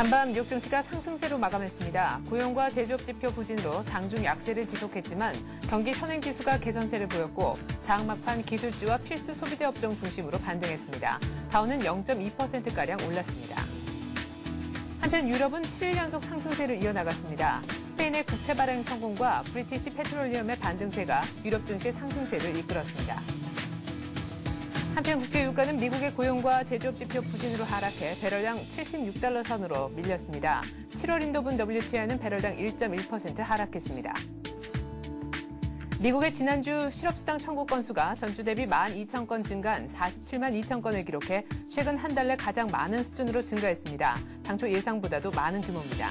간밤 뉴욕 증시가 상승세로 마감했습니다. 고용과 제조업 지표 부진으로 장중 약세를 지속했지만 경기 선행지수가 개선세를 보였고 장 막판 기술주와 필수 소비재 업종 중심으로 반등했습니다. 다우는 0.2%가량 올랐습니다. 한편 유럽은 7일 연속 상승세를 이어나갔습니다. 스페인의 국채 발행 성공과 브리티시 페트롤리엄의 반등세가 유럽 증시의 상승세를 이끌었습니다. 한편 국제유가는 미국의 고용과 제조업 지표 부진으로 하락해 배럴당 76달러 선으로 밀렸습니다. 7월 인도분 WTI는 배럴당 1.1% 하락했습니다. 미국의 지난주 실업수당 청구 건수가 전주 대비 12,000건 증가한 47만 2천 건을 기록해 최근 한 달 내 가장 많은 수준으로 증가했습니다. 당초 예상보다도 많은 규모입니다.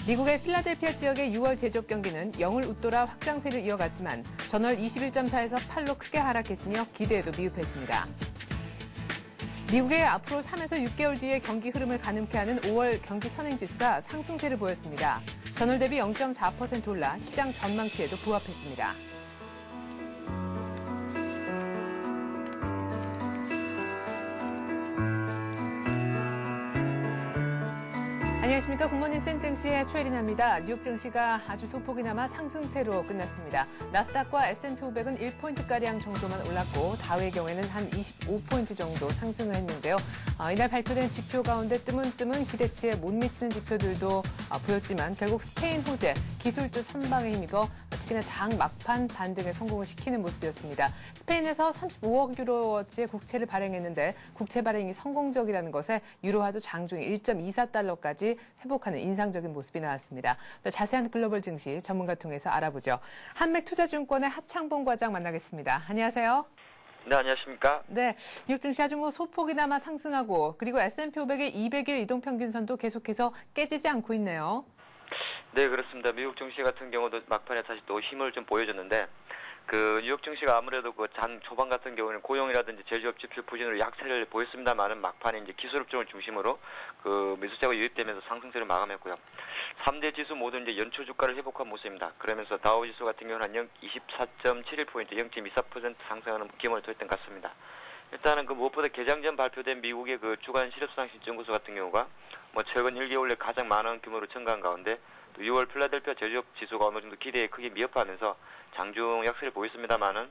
미국의 필라델피아 지역의 6월 제조업 경기는 0을 웃돌아 확장세를 이어갔지만 전월 21.4에서 8로 크게 하락했으며 기대에도 미흡했습니다. 미국의 앞으로 3에서 6개월 뒤의 경기 흐름을 가늠케 하는 5월 경기 선행지수가 상승세를 보였습니다. 전월 대비 0.4% 올라 시장 전망치에도 부합했습니다. 안녕하십니까. 굿모닝 센증시의 최혜린입니다. 뉴욕 증시가 아주 소폭이나마 상승세로 끝났습니다. 나스닥과 S&P 500은 1포인트가량 정도만 올랐고 다우의 경우에는 한 25포인트 정도 상승을 했는데요. 이날 발표된 지표 가운데 뜨문뜨문 기대치에 못 미치는 지표들도 보였지만 결국 스페인 호재, 기술주 선방에 힘입어 특히나 장 막판 반등에 성공을 시키는 모습이었습니다. 스페인에서 35억 유로어치의 국채를 발행했는데 국채 발행이 성공적이라는 것에 유로화도 장중에 1.24달러까지 회복하는 인상적인 모습이 나왔습니다. 자세한 글로벌 증시 전문가 통해서 알아보죠. 한맥투자증권의 하창봉 과장 만나겠습니다. 안녕하세요. 네, 안녕하십니까? 네, 뉴욕 증시 아주 소폭이나마 상승하고 그리고 S&P 500의 200일 이동평균선도 계속해서 깨지지 않고 있네요. 네, 그렇습니다. 미국 증시 같은 경우도 막판에 다시 또 힘을 좀 보여줬는데 뉴욕 증시가 아무래도 장 초반 같은 경우는 고용이라든지 제조업 지표 부진으로 약세를 보였습니다만은 막판에 이제 기술업종을 중심으로 매수세가 유입되면서 상승세를 마감했고요. 3대 지수 모두 이제 연초 주가를 회복한 모습입니다. 그러면서 다우 지수 같은 경우는 한 24.71포인트, 0.24% 상승하는 기염을 토했던 것 같습니다. 일단은 무엇보다 개장 전 발표된 미국의 주간 실업수당 신청구수 같은 경우가 최근 1개월 내 가장 많은 규모로 증가한 가운데 또 6월 필라델피아 제조업 지수가 어느 정도 기대에 크게 미흡하면서 장중 약세를 보였습니다만은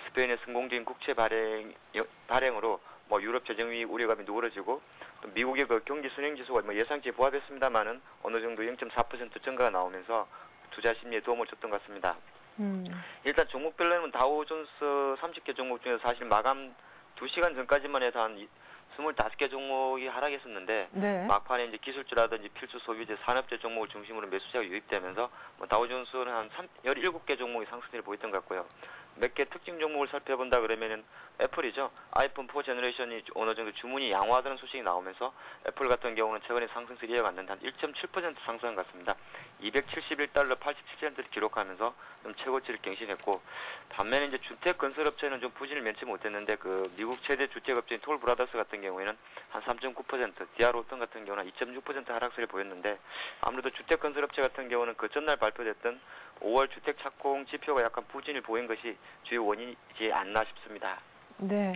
스페인의 성공적인 국채 발행으로 유럽 재정위 우려감이 누그러지고 또 미국의 경기 순행 지수가 예상치에 부합했습니다만은 어느 정도 0.4% 증가가 나오면서 투자 심리에 도움을 줬던 것 같습니다. 일단 종목별로는 다우존스 30개 종목 중에서 사실 마감 2시간 전까지만 해도 한 25개 종목이 하락했었는데 네. 막판에 이제 기술주라든지 필수 소비재, 산업재 종목을 중심으로 매수세가 유입되면서 다우존스는 한 17개 종목이 상승세를 보였던 것 같고요. 몇 개 특징 종목을 살펴본다 그러면은 애플이죠. 아이폰 4 제너레이션이 어느 정도 주문이 양호하다는 소식이 나오면서 애플 같은 경우는 최근에 상승세를 이어갔는데 한 1.7% 상승한 것 같습니다. 271달러 87센트를 기록하면서 좀 최고치를 갱신했고 반면에 이제 주택 건설업체는 좀 부진을 면치 못했는데 미국 최대 주택업체인 톨브라더스 같은 경우에는 한 3.9%, 디아로턴 같은 경우는 2.6% 하락세를 보였는데 아무래도 주택 건설업체 같은 경우는 전날 발표됐던 5월 주택 착공 지표가 약간 부진을 보인 것이 주요 원인이지 않나 싶습니다. 네.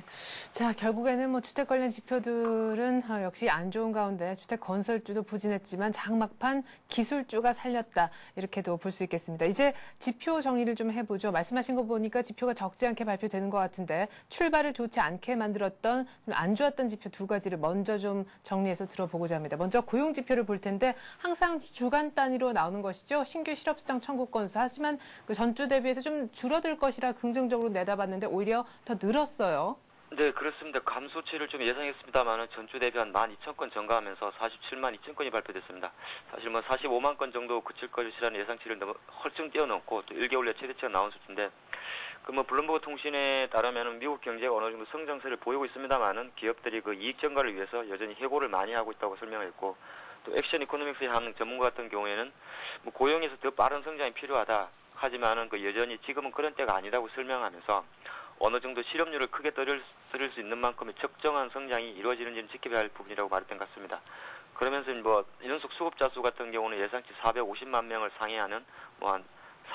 자, 결국에는 주택 관련 지표들은 역시 안 좋은 가운데 주택 건설주도 부진했지만 장막판 기술주가 살렸다. 이렇게도 볼 수 있겠습니다. 이제 지표 정리를 좀 해보죠. 말씀하신 거 보니까 지표가 적지 않게 발표되는 것 같은데 출발을 좋지 않게 만들었던 좀 안 좋았던 지표 두 가지를 먼저 좀 정리해서 들어보고자 합니다. 먼저 고용 지표를 볼 텐데 항상 주간 단위로 나오는 것이죠. 신규 실업수당 청구 건수. 하지만 전주 대비해서 좀 줄어들 것이라 긍정적으로 내다봤는데 오히려 더 늘었어요. 네, 그렇습니다. 감소치를 좀 예상했습니다만 전주 대비 한 12,000건 증가하면서 47만 2천 건이 발표됐습니다. 사실 45만 건 정도 그칠 것이라는 예상치를 너무 헐쩍 뛰어넘고 또 1개월 내 최대치가 나온 수치인데 블룸버그 통신에 따르면 미국 경제가 어느 정도 성장세를 보이고 있습니다만은 기업들이 이익 증가를 위해서 여전히 해고를 많이 하고 있다고 설명했고 또 액션 이코노믹스의 한 전문가 같은 경우에는 고용에서 더 빠른 성장이 필요하다. 하지만은 여전히 지금은 그런 때가 아니라고 설명하면서 어느 정도 실업률을 크게 떨을 수 있는 만큼의 적정한 성장이 이루어지는지는 지켜봐야 할 부분이라고 말했던 것 같습니다. 그러면서 연속 수급자 수 같은 경우는 예상치 450만 명을 상회하는 한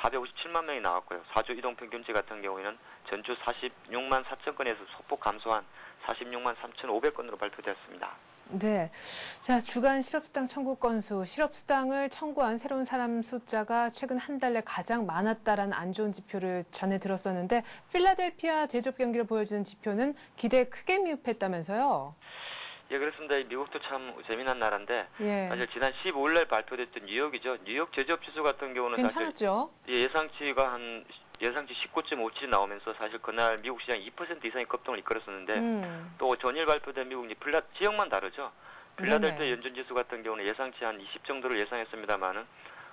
457만 명이 나왔고요. 4주 이동평균치 같은 경우에는 전주 46만 4천 건에서 소폭 감소한 46만 3,500건으로 발표되었습니다. 네. 자, 주간 실업수당 청구 건수, 실업수당을 청구한 새로운 사람 숫자가 최근 한 달 내 가장 많았다라는 안 좋은 지표를 전해 들었었는데 필라델피아 대접 경기를 보여주는 지표는 기대에 크게 미흡했다면서요? 예, 그렇습니다. 미국도 참 재미난 나라인데 예. 사실 지난 15일 날 발표됐던 뉴욕이죠. 뉴욕 제조업 지수 같은 경우는 괜찮았죠? 사실 예상치 19.57이 나오면서 사실 그날 미국 시장 2% 이상의 급등을 이끌었었는데 또 전일 발표된 미국 지역만 다르죠. 필라델피아 연준 지수 같은 경우는 예상치 한 20 정도를 예상했습니다만은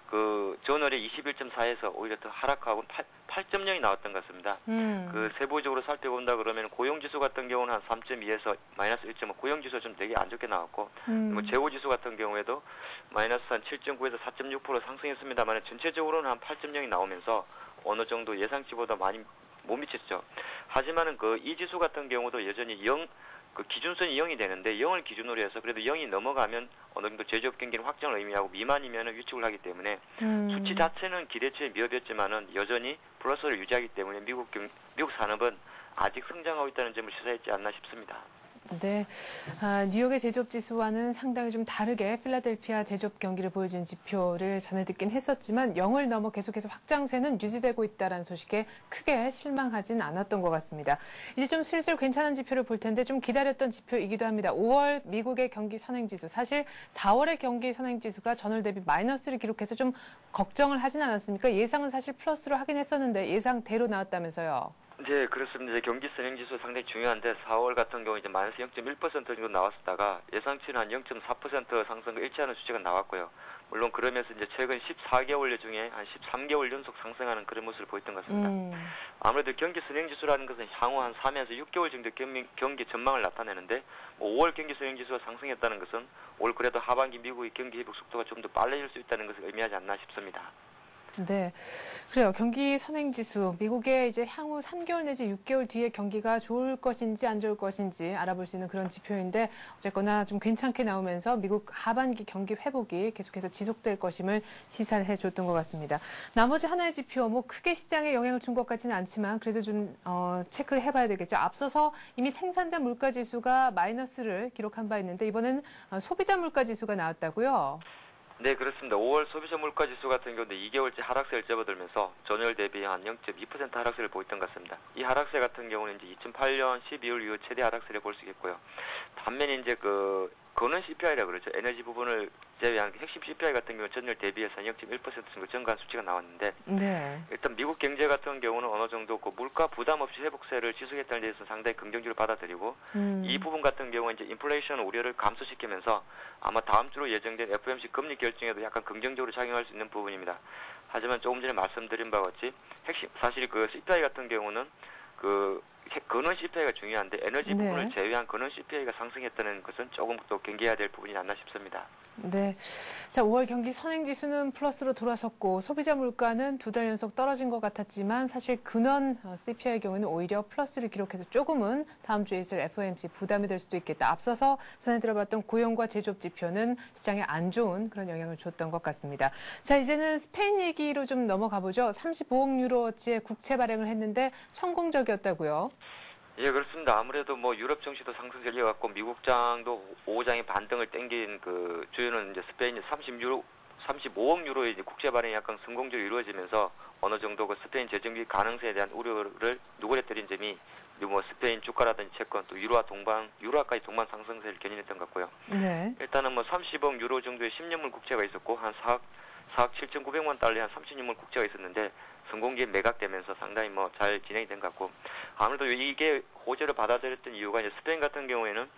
그 전월에 21.4에서 오히려 더 하락하고 8.0이 나왔던 것 같습니다. 그 세부적으로 살펴본다 그러면 고용지수 같은 경우는 한 3.2에서 마이너스 1.5, 고용지수가 좀 되게 안 좋게 나왔고, 뭐 재고지수 같은 경우에도 마이너스 한 7.9에서 4.6% 상승했습니다만 전체적으로는 한 8.0이 나오면서 어느 정도 예상치보다 많이 못 미쳤죠. 하지만은 그 이 지수 같은 경우도 여전히 그 기준선이 0이 되는데 0을 기준으로 해서 그래도 0이 넘어가면 어느 정도 제조업 경기는 확정을 의미하고 미만이면 위축을 하기 때문에 수치 자체는 기대치에 미흡했지만은 여전히 플러스를 유지하기 때문에 미국 산업은 아직 성장하고 있다는 점을 시사했지 않나 싶습니다. 네, 뉴욕의 제조업 지수와는 상당히 좀 다르게 필라델피아 제조업 경기를 보여준 지표를 전해 듣긴 했었지만 0을 넘어 계속해서 확장세는 유지되고 있다는 소식에 크게 실망하진 않았던 것 같습니다. 이제 좀 슬슬 괜찮은 지표를 볼 텐데 좀 기다렸던 지표이기도 합니다. 5월 미국의 경기 선행지수, 사실 4월의 경기 선행지수가 전월 대비 마이너스를 기록해서 좀 걱정을 하진 않았습니까? 예상은 사실 플러스로 하긴 했었는데 예상대로 나왔다면서요. 네, 그렇습니다. 이제 경기 선행지수 상당히 중요한데 4월 같은 경우 이제 마이너스 0.1% 정도 나왔다가 예상치는 한 0.4% 상승과 일치하는 수치가 나왔고요. 물론 그러면서 이제 최근 14개월 중에 한 13개월 연속 상승하는 그런 모습을 보였던 것 같습니다. 아무래도 경기 선행지수라는 것은 향후 한 3에서 6개월 정도 경기 전망을 나타내는데 5월 경기 선행지수가 상승했다는 것은 올 그래도 하반기 미국의 경기 회복 속도가 좀 더 빨라질 수 있다는 것을 의미하지 않나 싶습니다. 네, 그래요. 경기 선행지수, 미국의 이제 향후 3개월 내지 6개월 뒤에 경기가 좋을 것인지 안 좋을 것인지 알아볼 수 있는 그런 지표인데 어쨌거나 좀 괜찮게 나오면서 미국 하반기 경기 회복이 계속해서 지속될 것임을 시사를 해줬던 것 같습니다. 나머지 하나의 지표, 뭐 크게 시장에 영향을 준 것 같지는 않지만 그래도 좀 체크를 해봐야 되겠죠. 앞서서 이미 생산자 물가지수가 마이너스를 기록한 바 있는데 이번에는 소비자 물가지수가 나왔다고요? 네, 그렇습니다. 5월 소비자 물가 지수 같은 경우도 2개월째 하락세를 접어들면서 전월 대비 한 0.2% 하락세를 보였던 것 같습니다. 이 하락세 같은 경우는 이제 2008년 12월 이후 최대 하락세를 볼 수 있겠고요. 반면에 이제 그 근원 CPI라 그러죠. 에너지 부분을 제외한 핵심 CPI 같은 경우 전월 대비해서 0.1% 정도 증가한 수치가 나왔는데 네. 일단 미국 경제 같은 경우는 어느 정도 그 물가 부담 없이 회복세를 지속했다는 데서 상당히 긍정적으로 받아들이고 이 부분 같은 경우는 이제 인플레이션 우려를 감소시키면서 아마 다음 주로 예정된 FOMC 금리 결정에도 약간 긍정적으로 작용할 수 있는 부분입니다. 하지만 조금 전에 말씀드린 바와 같이 사실 그 CPI 같은 경우는 그 근원 CPI가 중요한데 에너지 부분을 제외한 근원 CPI가 상승했다는 것은 조금 더 경계해야 될 부분이 않나 싶습니다. 네. 자, 5월 경기 선행지수는 플러스로 돌아섰고 소비자 물가는 2달 연속 떨어진 것 같았지만 사실 근원 CPI의 경우는 오히려 플러스를 기록해서 조금은 다음 주에 있을 FOMC 부담이 될 수도 있겠다. 앞서서 전에 들어봤던 고용과 제조업 지표는 시장에 안 좋은 그런 영향을 줬던 것 같습니다. 자, 이제는 스페인 얘기로 좀 넘어가 보죠. 35억 유로어치의 국채 발행을 했는데 성공적이었다고요? 예, 그렇습니다. 아무래도 뭐 유럽 증시도 상승세를 이어갔고 미국장도 5장의 반등을 땡긴 그 주요는 이제 스페인이 35억 유로의 이제 국채 발행이 약간 성공적으로 이루어지면서 어느 정도 그 스페인 재정비 가능성에 대한 우려를 누그러뜨린 점이 뭐 스페인 주가라든지 채권 또 유로화까지 동반 상승세를 견인했던 것 같고요. 네. 일단은 뭐 30억 유로 정도의 10년물 국채가 있었고 한 4억 7,900만 달러의 한 30년물 국채가 있었는데 성공기에 매각되면서 상당히 뭐 잘 진행이 된 것 같고 아무래도 이게 호재를 받아들였던 이유가 이제 스페인 같은 경우에는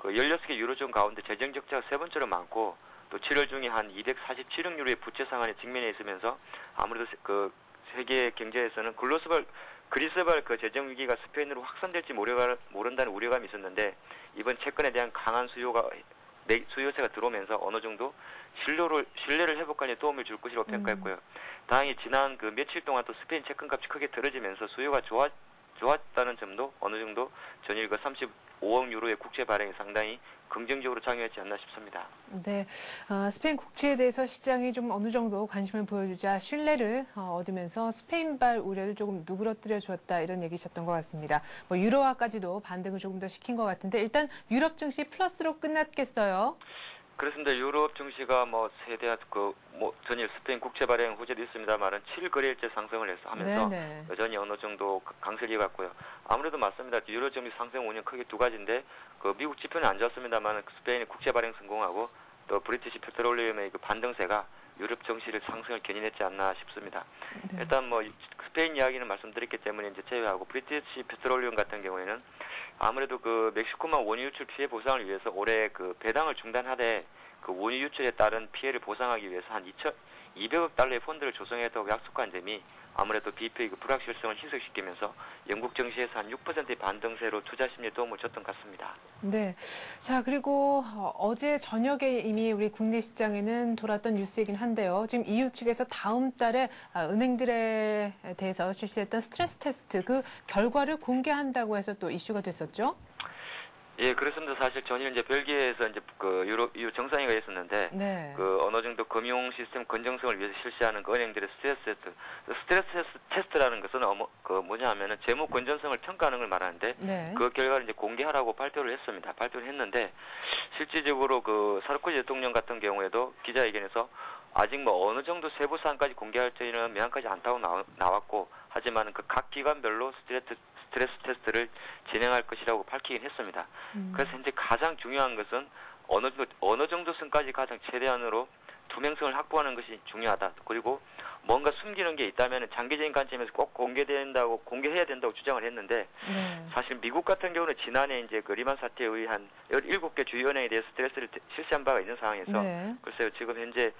그 16개 유로존 가운데 재정 적자가 세 번째로 많고 또 7월 중에 한 247억 유로의 부채 상한에 직면해 있으면서 아무래도 그 세계 경제에서는 그리스발 그 재정 위기가 스페인으로 확산될지 모른다는 우려감이 있었는데 이번 채권에 대한 강한 수요세가 들어오면서 어느 정도 신뢰를 회복하는 데 도움을 줄 것이라고 평가했고요. 다행히 지난 그 며칠 동안 또 스페인 채권값이 크게 떨어지면서 수요가 좋았다는 점도 어느 정도 전일 그 5억 유로의 국채 발행이 상당히 긍정적으로 작용했지 않나 싶습니다. 네, 스페인 국채에 대해서 시장이 좀 어느 정도 관심을 보여주자 신뢰를 얻으면서 스페인발 우려를 조금 누그러뜨려 주었다 이런 얘기셨던 것 같습니다. 뭐 유로화까지도 반등을 조금 더 시킨 것 같은데 일단 유럽 증시 플러스로 끝났겠어요? 그렇습니다. 유럽 증시가 세대한 전일 스페인 국채 발행 호재도 있습니다만은 7거래일째 상승을 하면서 네네. 여전히 어느 정도 강세를 이어갔고요. 아무래도 맞습니다. 유럽 증시 상승 원인 크게 두 가지인데 미국 지표는 안 좋았습니다만 스페인의 국채 발행 성공하고 또 브리티시 페트롤리움의 반등세가 유럽 증시를 상승을 견인했지 않나 싶습니다. 네. 일단 스페인 이야기는 말씀드렸기 때문에 이제 제외하고 브리티시 페트롤리움 같은 경우에는 아무래도 멕시코만 원유 유출 피해 보상을 위해서 올해 배당을 중단하되 원유 유출에 따른 피해를 보상하기 위해서 한 200억 달러의 펀드를 조성했다고 약속한 점이 아무래도 BP의 불확실성을 희석시키면서 영국 증시에서 한 6%의 반등세로 투자 심리에 도움을 줬던 것 같습니다. 네. 자, 그리고 어제 저녁에 이미 우리 국내 시장에는 돌았던 뉴스이긴 한데요. 지금 EU 측에서 다음 달에 은행들에 대해서 실시했던 스트레스 테스트 그 결과를 공개한다고 해서 또 이슈가 됐었죠? 예, 그렇습니다. 사실 전일 이제 벨기에에서 이제 EU 정상회의가 있었는데, 네. 어느 정도 금융 시스템 건전성을 위해서 실시하는 은행들의 스트레스 테스트라는 것은 뭐냐면은 재무 건전성을 평가하는 걸 말하는데, 네. 그 결과를 이제 공개하라고 발표를 했습니다. 발표를 했는데, 실질적으로 사르코지 대통령 같은 경우에도 기자회견에서 아직 어느 정도 세부 사항까지 공개할 저희는 명확하지 않다고 나왔고, 하지만 각 기관별로 스트레스 테스트를 진행할 것이라고 밝히긴 했습니다. 그래서 현재 가장 중요한 것은 어느 정도 선까지 가장 최대한으로 투명성을 확보하는 것이 중요하다. 그리고 뭔가 숨기는 게 있다면 장기적인 관점에서 꼭 공개해야 된다고 주장을 했는데, 네. 사실 미국 같은 경우는 지난해 이제 리만 사태에 의한 17개 주요 은행에 대해서 스트레스를 실시한 바가 있는 상황에서, 네. 글쎄요, 지금 현재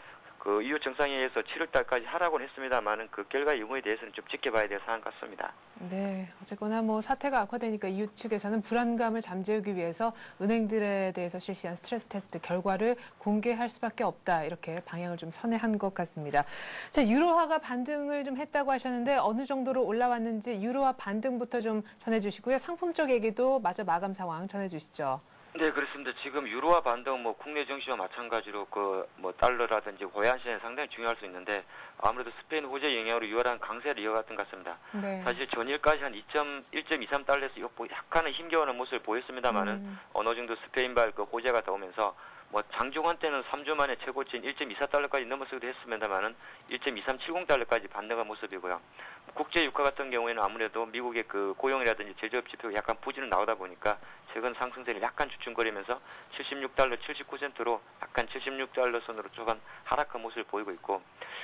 EU 정상회의에서 7월 달까지 하라고는 했습니다만은 그 결과 여부에 대해서는 좀 지켜봐야 될 상황 같습니다. 네, 어쨌거나 사태가 악화되니까 EU 측에서는 불안감을 잠재우기 위해서 은행들에 대해서 실시한 스트레스 테스트 결과를 공개할 수밖에 없다. 이렇게 방향을 좀 선회한 것 같습니다. 자, 유로화가 반등을 좀 했다고 하셨는데 어느 정도로 올라왔는지 유로화 반등부터 좀 전해주시고요. 상품적 얘기도 마저 마감 상황 전해주시죠. 네, 그렇습니다. 지금 유로화 반등 국내 증시와 마찬가지로 달러라든지 호환 시장이 상당히 중요할 수 있는데 아무래도 스페인 호재 영향으로 유효한 강세를 이어갔던 것 같습니다. 네. 사실 전일까지 한 1.23달러에서 약간은 힘겨워하는 모습을 보였습니다만은 어느 정도 스페인발 호재가 나오면서 장중한 때는 3주 만에 최고치인 1.24달러까지 넘어서기도 했습니다만은 1.2370달러까지 반등한 모습이고요. 국제 유가 같은 경우에는 아무래도 미국의 고용이라든지 제조업 지표가 약간 부진을 나오다 보니까 최근 상승세를 약간 주춤거리면서 76달러 79센트로 약간 76달러 선으로 조금 하락한 모습을 보이고 있고,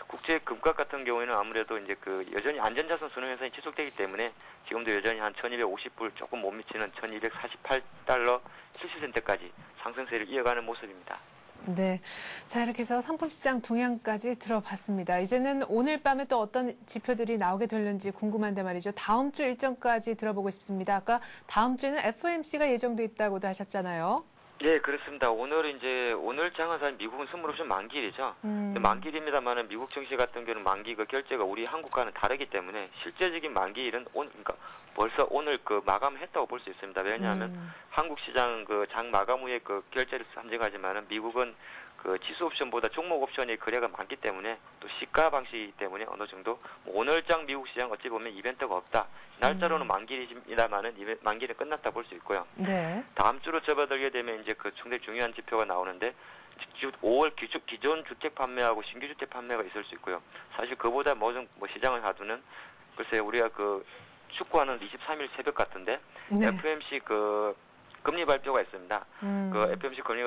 국제 금값 같은 경우에는 아무래도 이제 여전히 안전자산 순환 현상이 지속되기 때문에 지금도 여전히 한 1250불 조금 못 미치는 1248달러 70센트까지 상승세를 이어가는 모습입니다. 네. 자, 이렇게 해서 상품시장 동향까지 들어봤습니다. 이제는 오늘 밤에 또 어떤 지표들이 나오게 될는지 궁금한데 말이죠. 다음 주 일정까지 들어보고 싶습니다. 아까 다음 주에는 FOMC가 예정돼 있다고도 하셨잖아요. 예, 그렇습니다. 오늘 장은 사실 미국은 선물옵션 만기일이죠. 만기일입니다만은 미국 증시 같은 경우는 만기 결제가 우리 한국과는 다르기 때문에 실제적인 만기일은 그러니까 벌써 오늘 마감했다고 볼 수 있습니다. 왜냐하면 한국 시장은 장 마감 후에 결제를 산정하지만은 미국은 지수 옵션보다 종목 옵션의 거래가 많기 때문에 또 시가 방식이기 때문에 어느 정도 오늘장 미국 시장 어찌 보면 이벤트가 없다. 날짜로는 만기일입니다만은 만기일은 끝났다 볼 수 있고요. 네. 다음 주로 접어들게 되면 이제 상당히 중요한 지표가 나오는데 5월 기존 주택 판매하고 신규 주택 판매가 있을 수 있고요. 사실 그보다 모든 시장을 하두는 글쎄요, 우리가 축구하는 23일 새벽 같은데 네. FOMC 금리 발표가 있습니다. FOMC 금리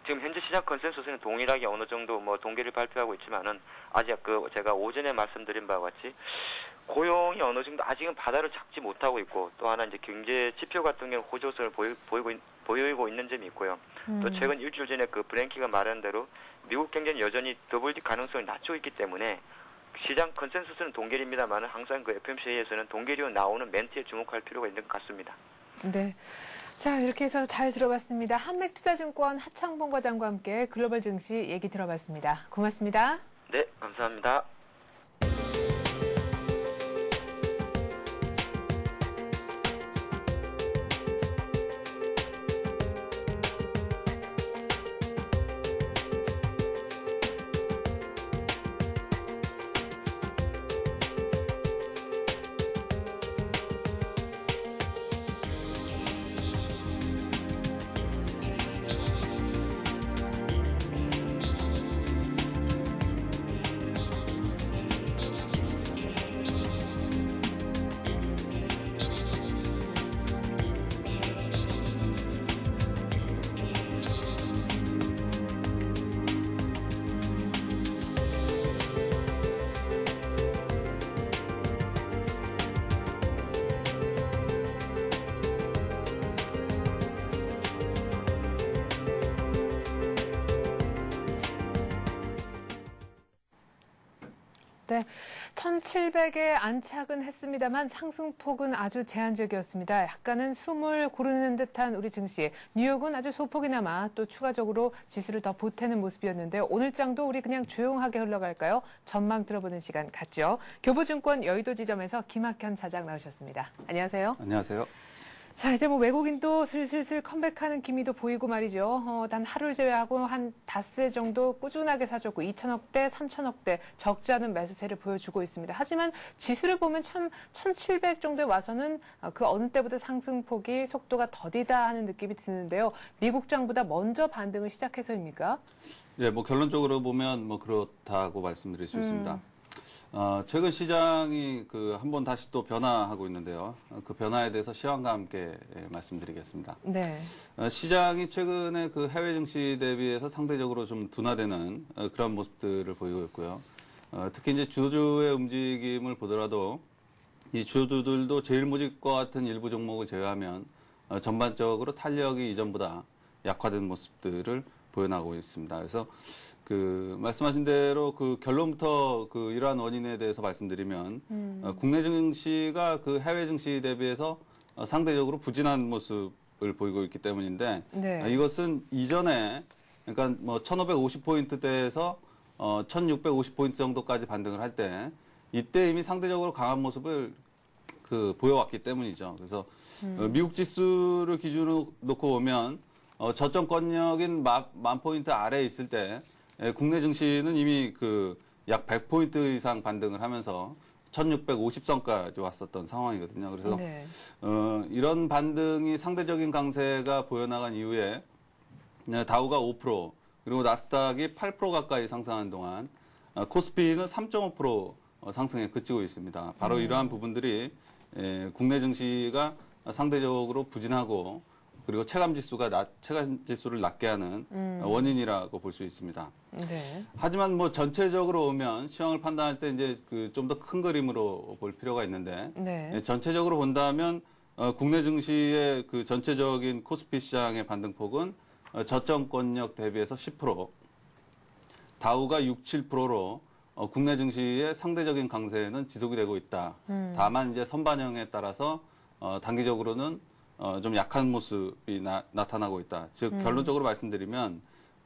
지금 현재 시장 컨센서스는 동일하게 어느 정도 동기를 발표하고 있지만은 아직 제가 오전에 말씀드린 바와 같이 고용이 어느 정도 아직은 바다를 잡지 못하고 있고, 또 하나 이제 경제 지표 같은 경우 호조성을 보이고 있는 점이 있고요. 또 최근 일주일 전에 브랭키가 말한 대로 미국 경제는 여전히 더블디 가능성을 낮추고 있기 때문에 시장 컨센서스는 동결입니다만은 항상 FOMC에서는 동결이 나오는 멘트에 주목할 필요가 있는 것 같습니다. 네. 자, 이렇게 해서 잘 들어봤습니다. 한맥투자증권 하창봉 과장과 함께 글로벌 증시 얘기 들어봤습니다. 고맙습니다. 네, 감사합니다. 네, 1700에 안착은 했습니다만 상승폭은 아주 제한적이었습니다. 약간은 숨을 고르는 듯한 우리 증시. 뉴욕은 아주 소폭이나마 또 추가적으로 지수를 더 보태는 모습이었는데요. 오늘 장도 우리 그냥 조용하게 흘러갈까요? 전망 들어보는 시간 갖죠. 교보증권 여의도 지점에서 김학현 차장 나오셨습니다. 안녕하세요. 안녕하세요. 자, 이제 뭐 외국인도 슬슬 컴백하는 기미도 보이고 말이죠. 단 하루를 제외하고 한 닷새 정도 꾸준하게 사줬고 2천억대, 3천억대 적지 않은 매수세를 보여주고 있습니다. 하지만 지수를 보면 참 1700 정도에 와서는 그 어느 때보다 상승폭이 속도가 더디다 하는 느낌이 드는데요. 미국장보다 먼저 반등을 시작해서입니까? 예, 뭐 결론적으로 보면 뭐 그렇다고 말씀드릴 수 있습니다. 최근 시장이 한 번 다시 또 변화하고 있는데요. 그 변화에 대해서 시황과 함께 말씀드리겠습니다. 네. 시장이 최근에 그 해외 증시 대비해서 상대적으로 좀 둔화되는 그런 모습들을 보이고 있고요. 특히 이제 주도주의 움직임을 보더라도 이 주도주들도 제일 모직과 같은 일부 종목을 제외하면 전반적으로 탄력이 이전보다 약화된 모습들을 보여나가고 있습니다. 그래서 말씀하신 대로 결론부터 이러한 원인에 대해서 말씀드리면, 국내 증시가 해외 증시 대비해서 상대적으로 부진한 모습을 보이고 있기 때문인데, 네. 이것은 이전에, 그러니까 뭐 1550포인트대에서 1650포인트 정도까지 반등을 할 때, 이때 이미 상대적으로 강한 모습을 보여왔기 때문이죠. 그래서 미국 지수를 기준으로 놓고 보면, 저점권역인 10,000포인트 아래에 있을 때, 국내 증시는 이미 약 100포인트 이상 반등을 하면서 1650선까지 왔었던 상황이거든요. 그래서, 네. 이런 반등이 상대적인 강세가 보여나간 이후에 다우가 5%, 그리고 나스닥이 8% 가까이 상승하는 동안 코스피는 3.5% 상승에 그치고 있습니다. 바로 이러한 부분들이 국내 증시가 상대적으로 부진하고 그리고 체감 지수를 낮게 하는 원인이라고 볼 수 있습니다. 네. 하지만 뭐 전체적으로 보면 시황을 판단할 때 이제 좀 더 큰 그림으로 볼 필요가 있는데, 네. 전체적으로 본다면 국내 증시의 전체적인 코스피 시장의 반등폭은 저점권역 대비해서 10%, 다우가 6, 7%로 국내 증시의 상대적인 강세는 지속이 되고 있다. 다만 이제 선반영에 따라서 단기적으로는 좀 약한 모습이 나타나고 있다. 즉 결론적으로 말씀드리면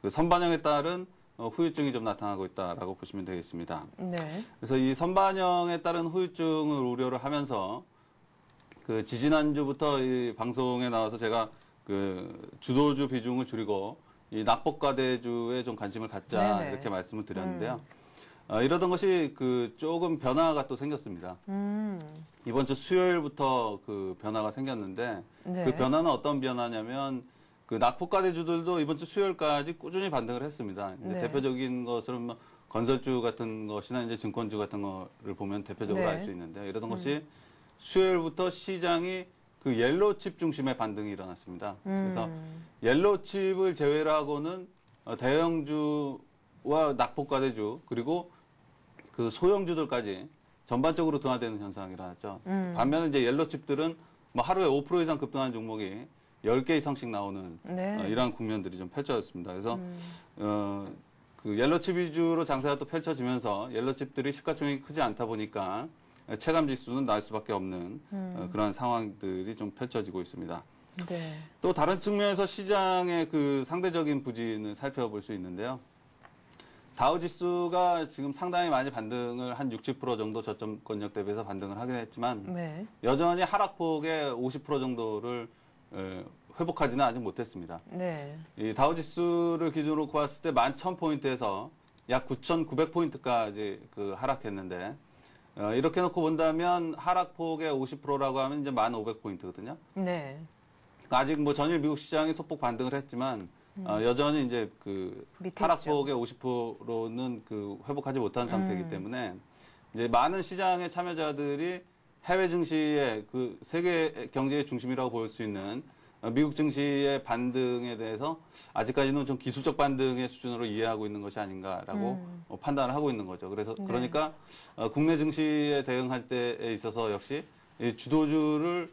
선반영에 따른 후유증이 좀 나타나고 있다라고 보시면 되겠습니다. 네. 그래서 이 선반영에 따른 후유증을 우려를 하면서 지지난주부터 이 방송에 나와서 제가 주도주 비중을 줄이고 이 낙폭과대주에 좀 관심을 갖자 네네. 이렇게 말씀을 드렸는데요. 이러던 것이 조금 변화가 또 생겼습니다. 이번 주 수요일부터 변화가 생겼는데, 네. 그 변화는 어떤 변화냐면, 낙폭과대주들도 이번 주 수요일까지 꾸준히 반등을 했습니다. 이제 네. 대표적인 것은 뭐 건설주 같은 것이나 이제 증권주 같은 거를 보면 대표적으로 네. 알 수 있는데요. 이러던 것이 수요일부터 시장이 옐로우칩 중심의 반등이 일어났습니다. 그래서 옐로우칩을 제외로 하고는 대형주와 낙폭과대주, 그리고 소형주들까지 전반적으로 둔화되는 현상이 일어났죠. 반면에 이제 옐로칩들은 뭐 하루에 5% 이상 급등하는 종목이 10개 이상씩 나오는 네. 이러한 국면들이 좀 펼쳐졌습니다. 그래서 옐로칩 위주로 장세가 또 펼쳐지면서 옐로칩들이 시가총액이 크지 않다 보니까 체감 지수는 날 수밖에 없는 그러한 상황들이 좀 펼쳐지고 있습니다. 네. 또 다른 측면에서 시장의 상대적인 부진을 살펴볼 수 있는데요. 다우 지수가 지금 상당히 많이 반등을 한 60% 정도 저점권역 대비해서 반등을 하긴 했지만 네. 여전히 하락폭의 50% 정도를 회복하지는 아직 못했습니다. 네. 이 다우 지수를 기준으로 봤을 때 11,000포인트에서 약 9,900포인트까지 하락했는데 이렇게 놓고 본다면 하락폭의 50%라고 하면 이제 1,500포인트거든요. 네. 아직 뭐 전일 미국 시장이 소폭 반등을 했지만 여전히 이제 하락폭의 50%는 회복하지 못한 상태이기 때문에 이제 많은 시장의 참여자들이 해외 증시의 세계 경제의 중심이라고 볼 수 있는 미국 증시의 반등에 대해서 아직까지는 좀 기술적 반등의 수준으로 이해하고 있는 것이 아닌가라고 판단을 하고 있는 거죠. 그래서 네. 그러니까 국내 증시에 대응할 때에 있어서 역시 이 주도주를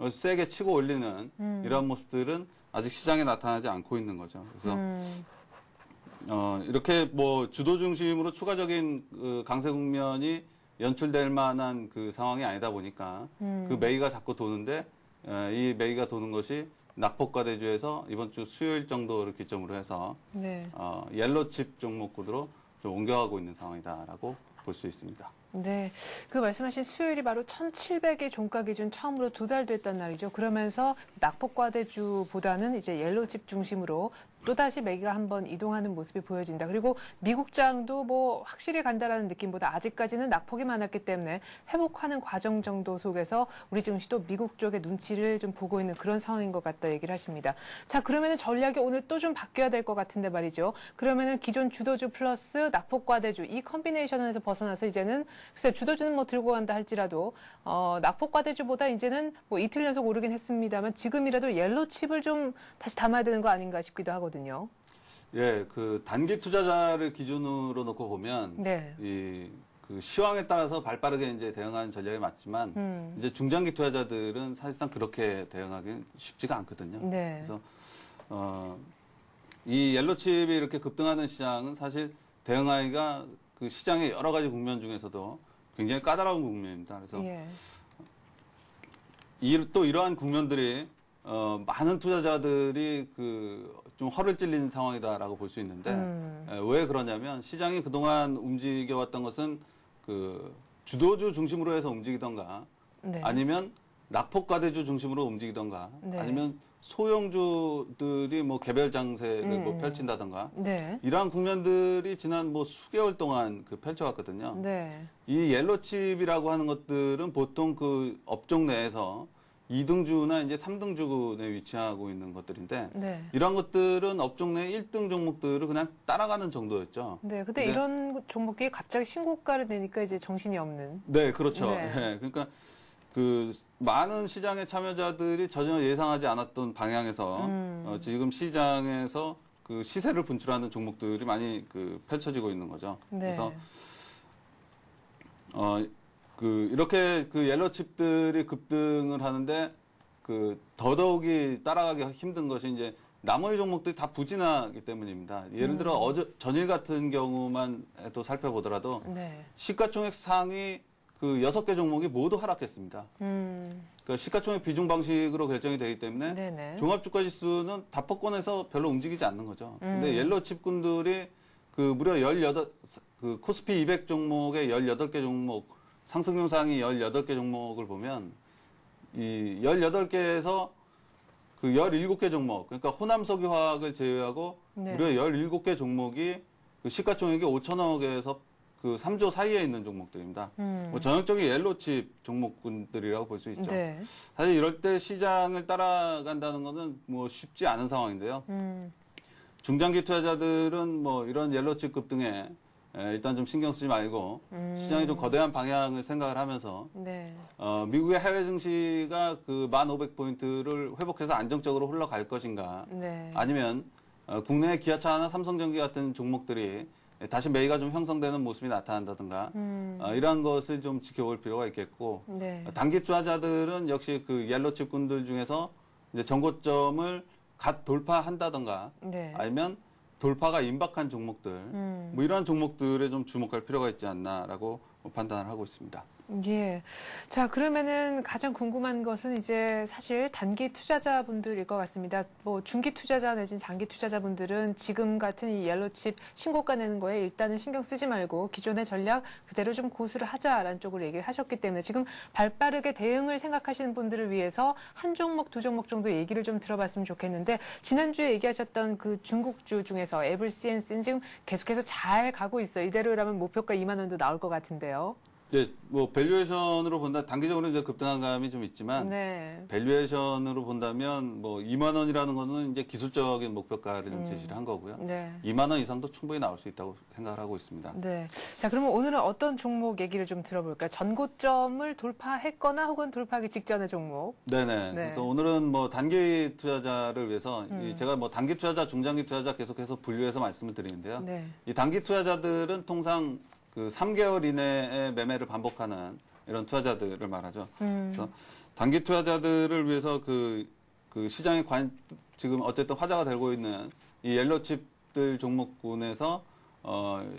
세게 치고 올리는 이런 모습들은 아직 시장에 나타나지 않고 있는 거죠. 그래서 이렇게 뭐 주도 중심으로 추가적인 그 강세 국면이 연출될 만한 그 상황이 아니다 보니까 그 매기가 자꾸 도는데 이 매기가 도는 것이 낙폭과대주에서 이번 주 수요일 정도를 기점으로 해서 네. 옐로칩 종목군으로 좀 옮겨가고 있는 상황이다라고 볼 수 있습니다. 네. 그 말씀하신 수요일이 바로 1,700의 종가 기준 처음으로 2달 됐단 말이죠. 그러면서 낙폭과대주보다는 이제 옐로칩 중심으로 또다시 매기가 한번 이동하는 모습이 보여진다. 그리고 미국장도 뭐 확실히 간다라는 느낌보다 아직까지는 낙폭이 많았기 때문에 회복하는 과정 정도 속에서 우리 증시도 미국 쪽의 눈치를 좀 보고 있는 그런 상황인 것 같다 얘기를 하십니다. 자, 그러면은 전략이 오늘 또 좀 바뀌어야 될 것 같은데 말이죠. 그러면은 기존 주도주 플러스 낙폭과대주 이 컨비네이션에서 벗어나서 이제는 글쎄 주도주는 뭐 들고 간다 할지라도 낙폭과대주보다 이제는 뭐 이틀 연속 오르긴 했습니다만 지금이라도 옐로칩을 좀 다시 담아야 되는 거 아닌가 싶기도 하거든요. 예, 그 단기 투자자를 기준으로 놓고 보면 네. 그 시황에 따라서 발빠르게 이제 대응하는 전략이 맞지만 이제 중장기 투자자들은 사실상 그렇게 대응하기는 쉽지가 않거든요. 네. 그래서 이 옐로칩이 이렇게 급등하는 시장은 사실 대응하기가 그 시장의 여러 가지 국면 중에서도 굉장히 까다로운 국면입니다. 그래서 예. 또 이러한 국면들이 많은 투자자들이 좀 허를 찔린 상황이다라고 볼 수 있는데 왜 그러냐면 시장이 그동안 움직여왔던 것은 그 주도주 중심으로 해서 움직이던가 네. 아니면 낙폭과대주 중심으로 움직이던가 네. 아니면 소형주들이 뭐 개별 장세를 뭐 펼친다던가 네. 이러한 국면들이 지난 뭐 수개월 동안 펼쳐왔거든요. 네. 이 옐로칩이라고 하는 것들은 보통 그 업종 내에서 2등주나 이제 3등주에 위치하고 있는 것들인데 네. 이런 것들은 업종 내 1등 종목들을 그냥 따라가는 정도였죠. 네. 근데 이런 종목이 갑자기 신고가를 내니까 이제 정신이 없는. 네, 그렇죠. 네. 네, 그러니까 그 많은 시장의 참여자들이 전혀 예상하지 않았던 방향에서 지금 시장에서 그 시세를 분출하는 종목들이 많이 펼쳐지고 있는 거죠. 네. 그래서 이렇게 옐로칩들이 급등을 하는데 더더욱이 따라가기 힘든 것이 이제 나머지 종목들이 다 부진하기 때문입니다. 예를 들어 전일 같은 경우만 또 살펴보더라도 네. 시가총액 상위 6개 종목이 모두 하락했습니다. 그러니까 시가총액 비중 방식으로 결정이 되기 때문에 네네. 종합주가지수는 다폭권에서 별로 움직이지 않는 거죠. 근데 옐로칩군들이 무려 18, 코스피 200 종목의 18개 종목, 상승 영상이 18개 종목을 보면 이 18개에서 17개 종목, 그러니까 호남석유화학을 제외하고 네. 무려 17개 종목이 시가총액이 5천억에서 3조 사이에 있는 종목들입니다. 뭐 전형적인 옐로칩 종목군들이라고 볼 수 있죠. 네. 사실 이럴 때 시장을 따라간다는 것은 뭐 쉽지 않은 상황인데요. 중장기 투자자들은 뭐 이런 옐로칩 급등에 일단 좀 신경 쓰지 말고 시장이 좀 거대한 방향을 생각을 하면서 네. 미국의 해외 증시가 1,500포인트를 회복해서 안정적으로 흘러갈 것인가 네. 아니면 국내 기아차나 삼성전기 같은 종목들이 다시 매기가 좀 형성되는 모습이 나타난다든가 이러한 것을 좀 지켜볼 필요가 있겠고 네. 단기 투자자들은 역시 옐로칩군들 중에서 이제 전고점을 갓 돌파한다든가 네. 아니면 돌파가 임박한 종목들 뭐 이러한 종목들에 좀 주목할 필요가 있지 않나라고 판단을 하고 있습니다. 예. 자, 그러면은 가장 궁금한 것은 이제 사실 단기 투자자분들일 것 같습니다. 뭐 중기 투자자 내진 장기 투자자분들은 지금 같은 이 옐로칩 신고가 내는 거에 일단은 신경 쓰지 말고 기존의 전략 그대로 좀 고수를 하자라는 쪽으로 얘기를 하셨기 때문에 지금 발빠르게 대응을 생각하시는 분들을 위해서 한 종목, 두 종목 정도 얘기를 좀 들어봤으면 좋겠는데 지난주에 얘기하셨던 그 중국주 중에서 에블시엔스는 지금 계속해서 잘 가고 있어요. 이대로라면 목표가 2만 원도 나올 것 같은데요. 예, 뭐 밸류에이션으로 본다 단기적으로 이제 급등한 감이 좀 있지만 네. 밸류에이션으로 본다면 뭐 2만 원이라는 거는 이제 기술적인 목표가를 좀 제시를 한 거고요. 네. 2만 원 이상도 충분히 나올 수 있다고 생각을 하고 있습니다. 네. 자, 그러면 오늘은 어떤 종목 얘기를 좀 들어볼까요? 전고점을 돌파했거나 혹은 돌파하기 직전의 종목. 네네. 네. 그래서 오늘은 뭐 단기 투자자를 위해서 제가 뭐 단기 투자자, 중장기 투자자 계속해서 분류해서 말씀을 드리는데요. 네. 이 단기 투자자들은 통상 3개월 이내에 매매를 반복하는 이런 투자자들을 말하죠. 그래서 단기 투자자들을 위해서 시장에 지금 어쨌든 화제가 되고 있는 이 옐로칩들 기업들 종목군에서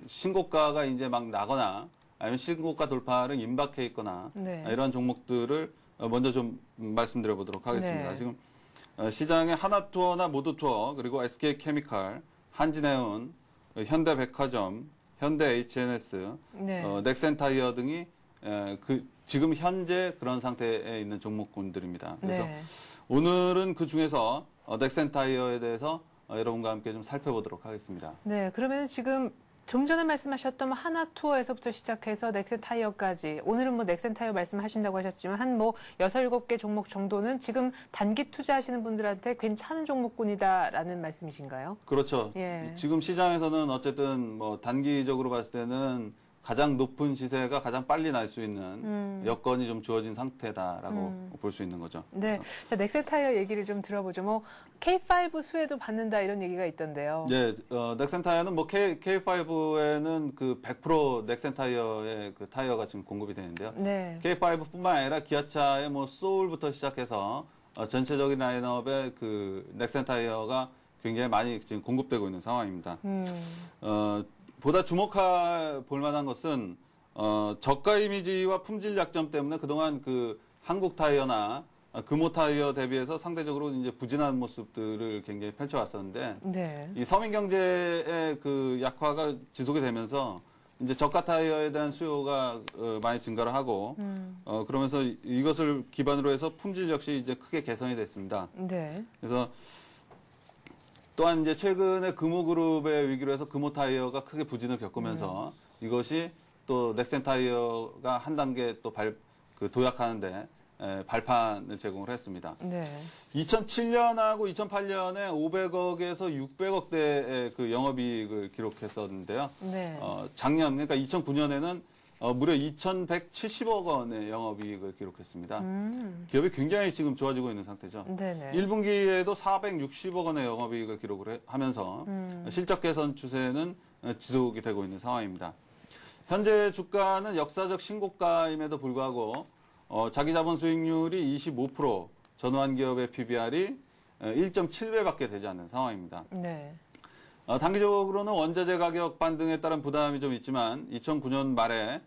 신고가가 이제 막 나거나 아니면 신고가 돌파를 임박해 있거나 네. 이런 종목들을 먼저 좀 말씀드려 보도록 하겠습니다. 네. 지금 시장에 하나투어나 모두투어 그리고 SK케미칼, 한진해운, 현대백화점, 현대 H&S, 네. 넥센타이어 등이 지금 현재 그런 상태에 있는 종목군들입니다. 그래서 네. 오늘은 그 중에서 넥센타이어에 대해서 여러분과 함께 좀 살펴보도록 하겠습니다. 네, 그러면 지금 좀 전에 말씀하셨던 하나투어에서부터 시작해서 넥센타이어까지 오늘은 뭐 넥센타이어 말씀하신다고 하셨지만 한 뭐 6, 7개 종목 정도는 지금 단기 투자하시는 분들한테 괜찮은 종목군이다라는 말씀이신가요? 그렇죠. 예. 지금 시장에서는 어쨌든 뭐 단기적으로 봤을 때는 가장 높은 시세가 가장 빨리 날 수 있는 여건이 좀 주어진 상태다라고 볼 수 있는 거죠. 네, 자, 넥센타이어 얘기를 좀 들어보죠. 뭐 K5 수혜도 받는다 이런 얘기가 있던데요. 네, 넥센타이어는 뭐 K5에는 그 100% 넥센타이어의 그 타이어가 지금 공급이 되는데요. 네. K5뿐만 아니라 기아차의 뭐 소울부터 시작해서 전체적인 라인업에 그 넥센타이어가 굉장히 많이 지금 공급되고 있는 상황입니다. 보다 주목할 볼 만한 것은 저가 이미지와 품질 약점 때문에 그동안 그 한국 타이어나 금호 타이어 대비해서 상대적으로 이제 부진한 모습들을 굉장히 펼쳐왔었는데 네. 이 서민 경제의 그 약화가 지속이 되면서 이제 저가 타이어에 대한 수요가 많이 증가를 하고 그러면서 이것을 기반으로 해서 품질 역시 이제 크게 개선이 됐습니다. 네. 그래서 또한 이제 최근에 금호그룹의 위기로 해서 금호 타이어가 크게 부진을 겪으면서 이것이 또 넥센 타이어가 한 단계 또 도약하는데 발판을 제공을 했습니다. 네. 2007년하고 2008년에 500억에서 600억대의 그 영업이익을 기록했었는데요. 네. 작년 그러니까 2009년에는 무려 2,170억 원의 영업이익을 기록했습니다. 기업이 굉장히 지금 좋아지고 있는 상태죠. 네네. 1분기에도 460억 원의 영업이익을 기록을 하면서 실적 개선 추세는 지속이 되고 있는 상황입니다. 현재 주가는 역사적 신고가임에도 불구하고 자기 자본 수익률이 25%, 전후한 기업의 PBR이 1.7배밖에 되지 않는 상황입니다. 네. 단기적으로는 원자재 가격 반등에 따른 부담이 좀 있지만 2009년 말에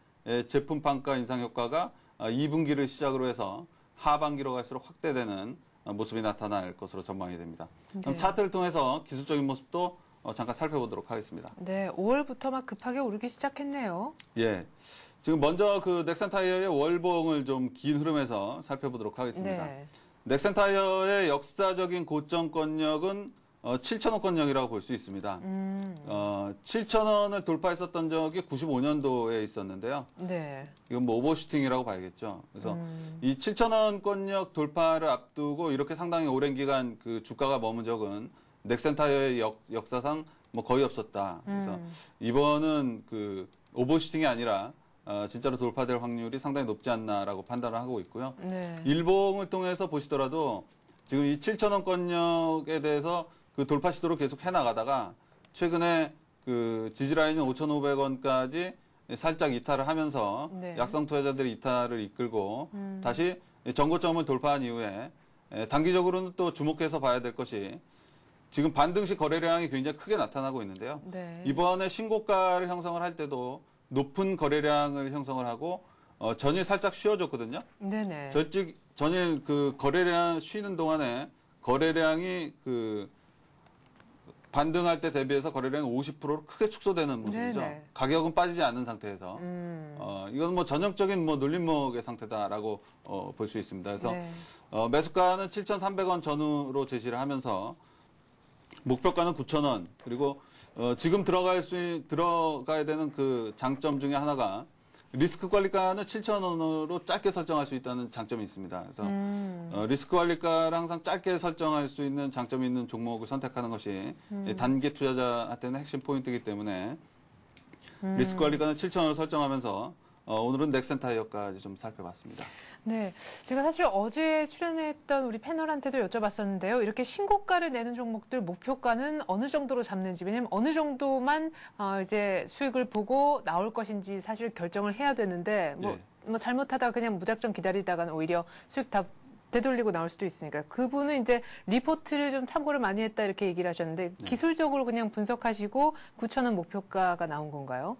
제품 판가 인상 효과가 2분기를 시작으로 해서 하반기로 갈수록 확대되는 모습이 나타날 것으로 전망이 됩니다. 그럼 네. 차트를 통해서 기술적인 모습도 잠깐 살펴보도록 하겠습니다. 네, 5월부터 막 급하게 오르기 시작했네요. 예. 지금 먼저 그 넥센타이어의 월봉을 좀 긴 흐름에서 살펴보도록 하겠습니다. 네. 넥센타이어의 역사적인 고점권역은 7,000원권역이라고 볼 수 있습니다. 7,000원을 돌파했었던 적이 95년도에 있었는데요. 네. 이건 뭐 오버슈팅이라고 봐야겠죠. 그래서 이 7,000원권역 돌파를 앞두고 이렇게 상당히 오랜 기간 그 주가가 머문 적은 넥센타이어의 역사상 뭐 거의 없었다. 그래서 이번은 그 오버슈팅이 아니라 진짜로 돌파될 확률이 상당히 높지 않나라고 판단을 하고 있고요. 네. 일봉을 통해서 보시더라도 지금 이 7,000원권역에 대해서 그 돌파 시도를 계속 해나가다가 최근에 그 지지라인은 5,500원까지 살짝 이탈을 하면서 네. 약성 투자자들이 이탈을 이끌고 다시 전고점을 돌파한 이후에 단기적으로는 또 주목해서 봐야 될 것이 지금 반등식 거래량이 굉장히 크게 나타나고 있는데요. 네. 이번에 신고가를 형성을 할 때도 높은 거래량을 형성을 하고 전일 살짝 쉬어줬거든요. 네네. 전일 그 거래량 쉬는 동안에 거래량이 그 반등할 때 대비해서 거래량이 50%로 크게 축소되는 모습이죠. 네네. 가격은 빠지지 않는 상태에서 이건 뭐 전형적인 뭐 눌림목의 상태다라고 볼 수 있습니다. 그래서 네. 매수가는 7,300원 전후로 제시를 하면서 목표가는 9,000원 그리고 지금 들어가야 되는 그 장점 중에 하나가 리스크 관리가는 7,000원으로 짧게 설정할 수 있다는 장점이 있습니다. 그래서 리스크 관리가를 항상 짧게 설정할 수 있는 장점이 있는 종목을 선택하는 것이 단기 투자자한테는 핵심 포인트이기 때문에 리스크 관리가는 7,000원을 설정하면서 오늘은 넥센타이어까지 좀 살펴봤습니다. 네, 제가 사실 어제 출연했던 우리 패널한테도 여쭤봤었는데요. 이렇게 신고가를 내는 종목들 목표가는 어느 정도로 잡는지, 왜냐하면 어느 정도만 이제 수익을 보고 나올 것인지 사실 결정을 해야 되는데 뭐, 예. 뭐 잘못하다가 그냥 무작정 기다리다가는 오히려 수익 다 되돌리고 나올 수도 있으니까 그분은 이제 리포트를 좀 참고를 많이 했다 이렇게 얘기를 하셨는데 기술적으로 그냥 분석하시고 9,000원 목표가가 나온 건가요?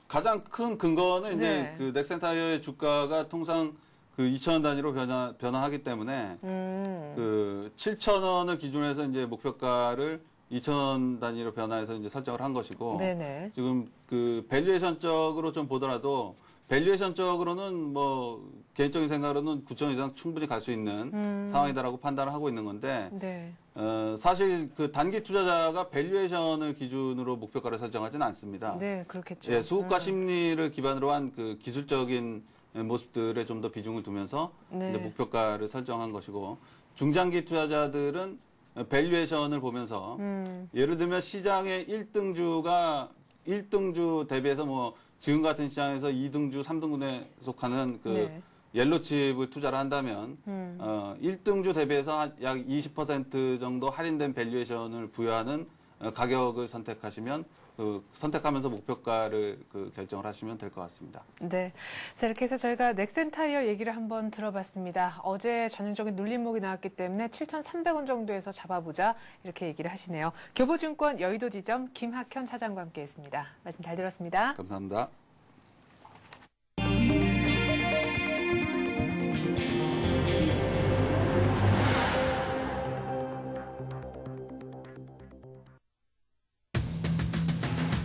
가장 큰 근거는 이제 네. 그 넥센 타이어의 주가가 통상 그 2,000원 단위로 변화하기 때문에 그 7,000원을 기준으로 해서 이제 목표가를 2,000원 단위로 변화해서 이제 설정을 한 것이고 네네. 지금 그 밸류에이션적으로 좀 보더라도 밸류에이션적으로는 뭐 개인적인 생각으로는 9,000원 이상 충분히 갈 수 있는 상황이다라고 판단을 하고 있는 건데 네. 사실 그 단기 투자자가 밸류에이션을 기준으로 목표가를 설정하지는 않습니다. 네, 그렇겠죠. 예, 수급과 심리를 기반으로 한 그 기술적인 모습들에 좀 더 비중을 두면서 네. 이제 목표가를 설정한 것이고 중장기 투자자들은 밸류에이션을 보면서 예를 들면 시장의 1등주 대비해서 뭐 지금 같은 시장에서 2등주, 3등분에 속하는 그 네. 옐로칩을 투자를 한다면 1등주 대비해서 약 20% 정도 할인된 밸류에이션을 부여하는 가격을 선택하시면 선택하면서 목표가를 결정을 하시면 될 것 같습니다. 네. 자, 이렇게 해서 저희가 넥센 타이어 얘기를 한번 들어봤습니다. 어제 전형적인 눌림목이 나왔기 때문에 7,300원 정도에서 잡아보자 이렇게 얘기를 하시네요. 교보증권 여의도 지점 김학현 차장과 함께했습니다. 말씀 잘 들었습니다. 감사합니다.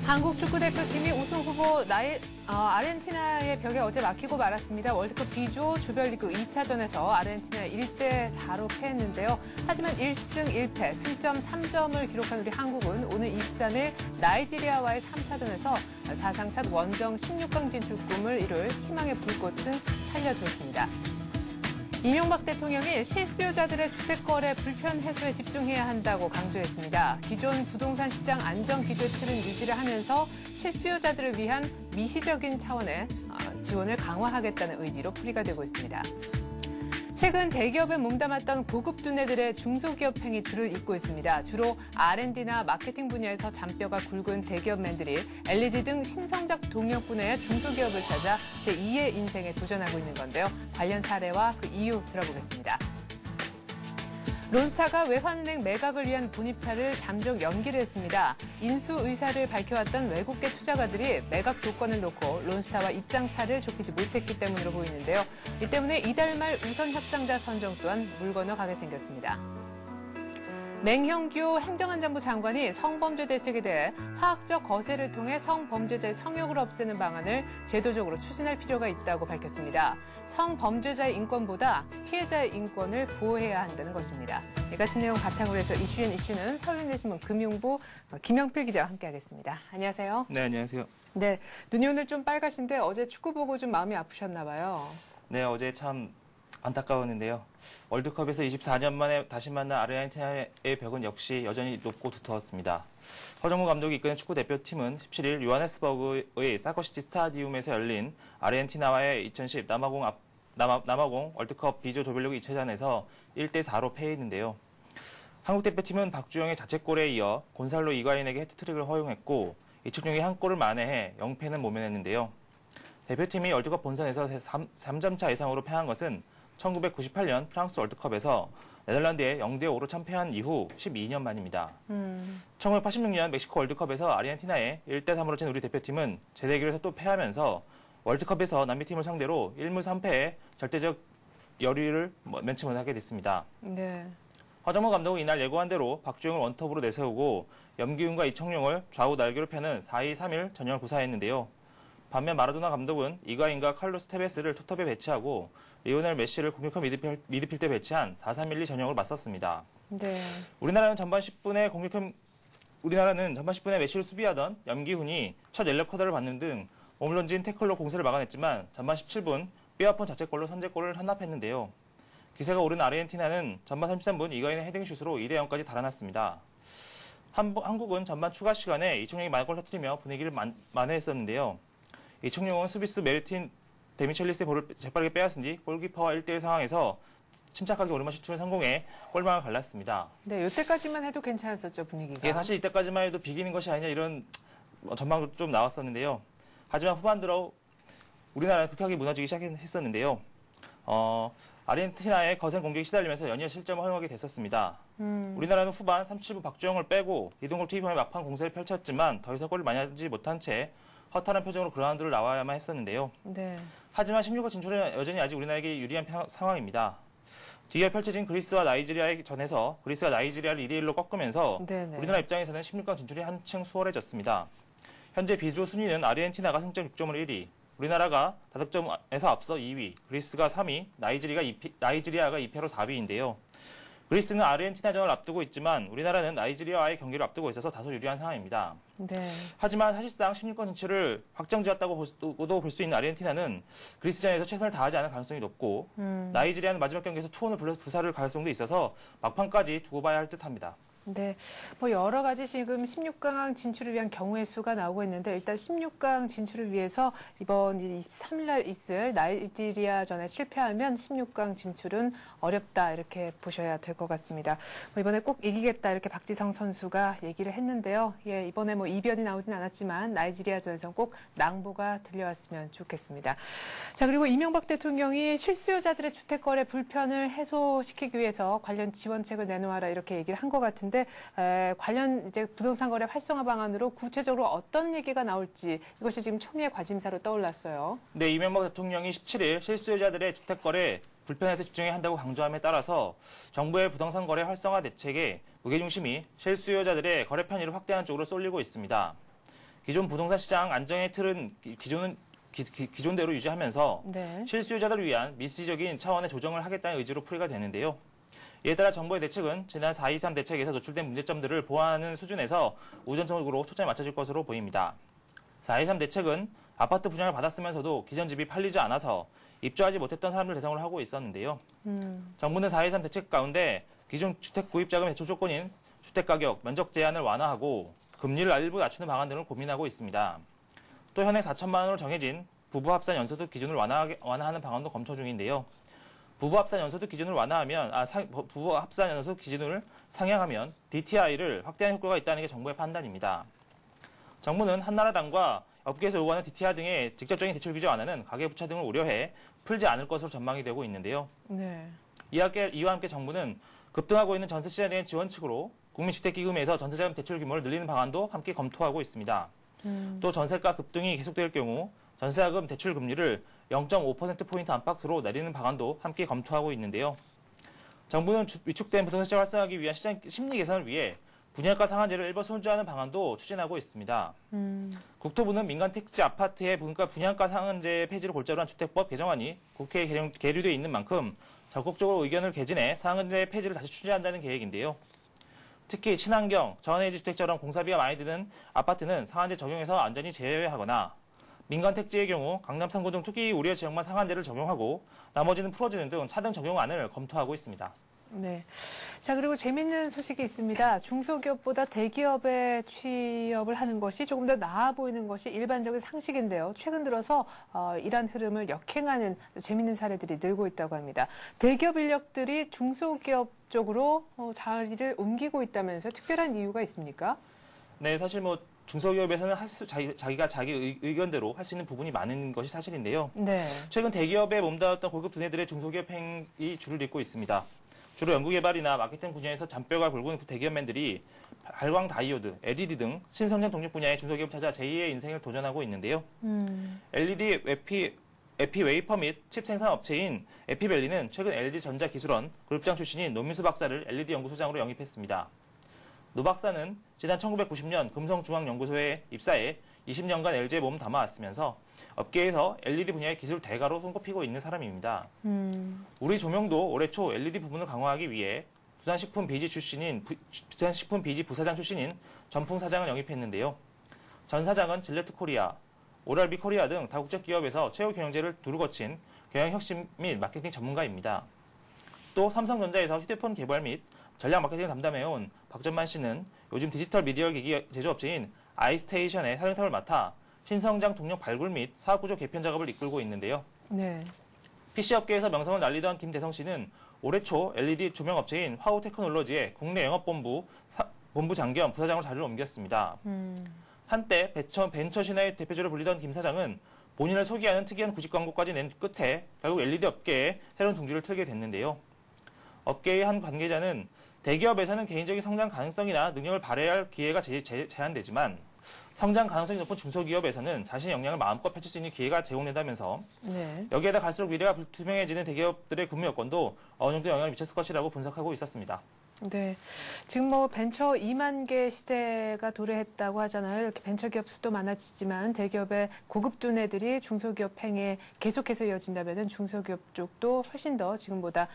한국 축구대표팀이 우승 후보 아르헨티나의 벽에 어제 막히고 말았습니다. 월드컵 B조 조별리그 2차전에서 아르헨티나 1대4로 패했는데요. 하지만 1승 1패, 승점 3점을 기록한 우리 한국은 오늘 23일 나이지리아와의 3차전에서 사상 첫 원정 16강 진출 꿈을 이룰 희망의 불꽃은 살려두었습니다. 이명박 대통령이 실수요자들의 주택거래 불편 해소에 집중해야 한다고 강조했습니다. 기존 부동산 시장 안정 기조의 틀은 유지를 하면서 실수요자들을 위한 미시적인 차원의 지원을 강화하겠다는 의지로 풀이가 되고 있습니다. 최근 대기업에 몸담았던 고급 두뇌들의 중소기업 행위 줄을 잇고 있습니다. 주로 R&D나 마케팅 분야에서 잔뼈가 굵은 대기업맨들이 LED 등 신성장 동력 분야의 중소기업을 찾아 제2의 인생에 도전하고 있는 건데요. 관련 사례와 그 이유 들어보겠습니다. 론스타가 외환은행 매각을 위한 분입차를 잠정 연기를 했습니다. 인수 의사를 밝혀왔던 외국계 투자가들이 매각 조건을 놓고 론스타와 입장차를 좁히지 못했기 때문으로 보이는데요. 이 때문에 이달 말 우선 협상자 선정 또한 물 건너가게 생겼습니다. 맹형규 행정안전부 장관이 성범죄 대책에 대해 화학적 거세를 통해 성범죄자의 성역을 없애는 방안을 제도적으로 추진할 필요가 있다고 밝혔습니다. 성범죄자의 인권보다 피해자의 인권을 보호해야 한다는 것입니다. 이 같은 내용 바탕으로 해서 이슈는 서울인대신문 금융부 김영필 기자와 함께하겠습니다. 안녕하세요. 네, 안녕하세요. 네, 눈이 오늘 좀 빨가신데 어제 축구 보고 좀 마음이 아프셨나 봐요. 네, 어제 참 안타까웠는데요. 월드컵에서 24년 만에 다시 만난 아르헨티나의 벽은 역시 여전히 높고 두터웠습니다. 허정무 감독이 이끄는 축구 대표팀은 17일 요하네스버그의 사커시티 스타디움에서 열린 아르헨티나와의 2010 남아공 월드컵 B조 조별리그 2차전에서 1대4로 패했는데요. 한국 대표팀은 박주영의 자책골에 이어 곤살로 이과인에게 해트트릭을 허용했고 이청용이 한 골을 만회해 0패는 모면했는데요. 대표팀이 월드컵 본선에서 3점 차 이상으로 패한 것은 1998년 프랑스 월드컵에서 네덜란드에 0대5로 참패한 이후 12년 만입니다. 1986년 멕시코 월드컵에서 아르헨티나에 1대3으로 진 우리 대표팀은 재대결에서 또 패하면서 월드컵에서 남미팀을 상대로 1무 3패의 절대적 열의를 면치 못하게 됐습니다. 네. 허정무 감독은 이날 예고한 대로 박주영을 원톱으로 내세우고 염기훈과 이청용을 좌우 날개로 펴는 4-2-3-1 전형을 구사했는데요. 반면 마라도나 감독은 이가인과 칼로스 테베스를 투톱에 배치하고 리오넬 메시를 공격형 미드필드에 배치한 4-3-1-2 전형을 맞섰습니다. 네. 우리나라는 전반 10분에 메시를 수비하던 염기훈이 첫 옐로 카드를 받는 등 몸을 던진 태클로 공세를 막아냈지만 전반 17분 뼈아픈 자책골로 선제골을 헌납했는데요. 기세가 오른 아르헨티나는 전반 33분 이가인의 헤딩슛으로 2대0까지 달아났습니다. 한국은 전반 추가 시간에 이청용이 만골을 터뜨리며 분위기를 만회했었는데요. 이청용은 수비수 메르틴 데미첼리스의 볼을 재빠르게 빼앗은 뒤 골키퍼와 1대1 상황에서 침착하게 오르막 슈팅을 성공해 골망을 갈랐습니다. 네, 이때까지만 해도 괜찮았었죠, 분위기가. 예, 사실 이때까지만 해도 비기는 것이 아니냐 이런 전망도 좀 나왔었는데요. 하지만 후반 들어 우리나라는 급하게 무너지기 시작했었는데요. 아르헨티나의 거센 공격에 시달리면서 연이어 실점을 허용하게 됐었습니다. 우리나라는 후반 37분 박주영을 빼고 이동국 투입하며 막판 공세를 펼쳤지만 더 이상 골을 많이 하지 못한 채 허탈한 표정으로 그라운드를 나와야만 했었는데요. 네. 하지만 16강 진출은 여전히 아직 우리나라에게 유리한 상황입니다. 뒤에 펼쳐진 그리스와 나이지리아의 전에서 그리스가 나이지리아를 2대1로 꺾으면서 네네. 우리나라 입장에서는 16강 진출이 한층 수월해졌습니다. 현재 B조 순위는 아르헨티나가 승점 6점으로 1위, 우리나라가 다득점에서 앞서 2위, 그리스가 3위, 나이지리아가 2패로 4위인데요. 그리스는 아르헨티나전을 앞두고 있지만 우리나라는 나이지리아와의 경기를 앞두고 있어서 다소 유리한 상황입니다. 네. 하지만 사실상 16강 진출을 확정지었다고도 볼 수 있는 아르헨티나는 그리스전에서 최선을 다하지 않을 가능성이 높고 나이지리아는 마지막 경기에서 투혼을 불사를 가능성도 있어서 막판까지 두고 봐야 할 듯합니다. 네, 뭐 여러 가지 지금 16강 진출을 위한 경우의 수가 나오고 있는데 일단 16강 진출을 위해서 이번 23일 날 있을 나이지리아전에 실패하면 16강 진출은 어렵다 이렇게 보셔야 될 것 같습니다. 뭐 이번에 꼭 이기겠다 이렇게 박지성 선수가 얘기를 했는데요. 예, 이번에 뭐 이변이 나오진 않았지만 나이지리아전에서는 꼭 낭보가 들려왔으면 좋겠습니다. 자, 그리고 이명박 대통령이 실수요자들의 주택거래 불편을 해소시키기 위해서 관련 지원책을 내놓아라 이렇게 얘기를 한 것 같은데 관련 이제 부동산 거래 활성화 방안으로 구체적으로 어떤 얘기가 나올지 이것이 지금 초미의 관심사로 떠올랐어요. 네, 이명박 대통령이 17일 실수요자들의 주택 거래 불편에서 집중해야 한다고 강조함에 따라서 정부의 부동산 거래 활성화 대책에 무게중심이 실수요자들의 거래 편의를 확대하는 쪽으로 쏠리고 있습니다. 기존 부동산 시장 안정의 틀은 기존대로 유지하면서 네. 실수요자들을 위한 미시적인 차원의 조정을 하겠다는 의지로 풀이가 되는데요. 이에 따라 정부의 대책은 지난 4.23 대책에서 노출된 문제점들을 보완하는 수준에서 우선적으로 초점이 맞춰질 것으로 보입니다. 4.23 대책은 아파트 분양을 받았으면서도 기존 집이 팔리지 않아서 입주하지 못했던 사람들 대상으로 하고 있었는데요. 정부는 4.23 대책 가운데 기존 주택 구입자금 대출 조건인 주택가격, 면적 제한을 완화하고 금리를 일부 낮추는 방안 등을 고민하고 있습니다. 또 현행 4천만 원으로 정해진 부부 합산 연소득 기준을 완화하는 방안도 검토 중인데요. 부부 합산 연소득 기준을 완화하면 부부 합산 연소득 기준을 상향하면 DTI를 확대하는 효과가 있다는 게 정부의 판단입니다. 정부는 한나라당과 업계에서 요구하는 DTI 등의 직접적인 대출 규제 완화는 가계부채 등을 우려해 풀지 않을 것으로 전망이 되고 있는데요. 네. 이와 함께 정부는 급등하고 있는 전세 시장에 대한 지원책으로 국민주택기금에서 전세자금 대출 규모를 늘리는 방안도 함께 검토하고 있습니다. 또 전세가 급등이 계속될 경우 전세자금 대출 금리를 0.5%포인트 안팎으로 내리는 방안도 함께 검토하고 있는데요. 정부는 위축된 부동산 시장을 활성화하기 위한 시장 심리 개선을 위해 분양가 상한제를 일부 손주하는 방안도 추진하고 있습니다. 국토부는 민간 택지 아파트의 분양가 상한제 폐지를 골자로 한 주택법 개정안이 국회에 계류되어 있는 만큼 적극적으로 의견을 개진해 상한제 폐지를 다시 추진한다는 계획인데요. 특히 친환경, 저온에너지 주택처럼 공사비가 많이 드는 아파트는 상한제 적용에서 안전히 제외하거나 민간 택지의 경우 강남 3구 등 투기 우려 지역만 상한제를 적용하고 나머지는 풀어주는 등 차등 적용안을 검토하고 있습니다. 네. 자, 그리고 재밌는 소식이 있습니다. 중소기업보다 대기업에 취업을 하는 것이 조금 더 나아 보이는 것이 일반적인 상식인데요. 최근 들어서 이러한 흐름을 역행하는 재밌는 사례들이 늘고 있다고 합니다. 대기업 인력들이 중소기업 쪽으로 자리를 옮기고 있다면서요. 특별한 이유가 있습니까? 네, 사실 중소기업에서는 자기가 자기 의견대로 할 수 있는 부분이 많은 것이 사실인데요. 네. 최근 대기업에 몸담았던 고급 두뇌들의 중소기업 행이 줄을 잇고 있습니다. 주로 연구개발이나 마케팅 분야에서 잔뼈가 굵은 대기업맨들이 발광 다이오드, LED 등 신성장 동력 분야의 중소기업 찾아 제2의 인생을 도전하고 있는데요. LED 에피 웨이퍼 및 칩 생산 업체인 에피밸리는 최근 LG전자 기술원 그룹장 출신인 노민수 박사를 LED 연구소장으로 영입했습니다. 노 박사는 지난 1990년 금성중앙연구소에 입사해 20년간 LG에 몸 담아왔으면서 업계에서 LED 분야의 기술 대가로 손꼽히고 있는 사람입니다. 우리 조명도 올해 초 LED 부분을 강화하기 위해 부산식품 BG 부사장 출신인 전풍 사장을 영입했는데요. 전 사장은 질레트 코리아, 오랄비 코리아 등 다국적 기업에서 최후 경영제를 두루 거친 경영혁신 및 마케팅 전문가입니다. 또 삼성전자에서 휴대폰 개발 및 전략 마케팅을 담당해온 박전만 씨는 요즘 디지털 미디어 기기 제조업체인 아이스테이션의 사령탑을 맡아 신성장 동력 발굴 및 사업구조 개편 작업을 이끌고 있는데요. 네. PC업계에서 명성을 날리던 김대성 씨는 올해 초 LED 조명업체인 화우테크놀로지의 국내 영업본부 본부장 겸 부사장으로 자리를 옮겼습니다. 한때 벤처 신화의 대표주로 불리던 김 사장은 본인을 소개하는 특이한 구직 광고까지 낸 끝에 결국 LED 업계에 새로운 둥지를 틀게 됐는데요. 업계의 한 관계자는 대기업에서는 개인적인 성장 가능성이나 능력을 발휘할 기회가 제한되지만 성장 가능성이 높은 중소기업에서는 자신의 역량을 마음껏 펼칠 수 있는 기회가 제공된다면서 네. 여기에다 갈수록 미래가 불투명해지는 대기업들의 근무 여건도 어느 정도 영향을 미쳤을 것이라고 분석하고 있었습니다. 네. 지금 뭐 벤처 2만 개 시대가 도래했다고 하잖아요. 이렇게 벤처기업 수도 많아지지만 대기업의 고급 두뇌들이 중소기업 행에 계속해서 이어진다면 중소기업 쪽도 훨씬 더 지금보다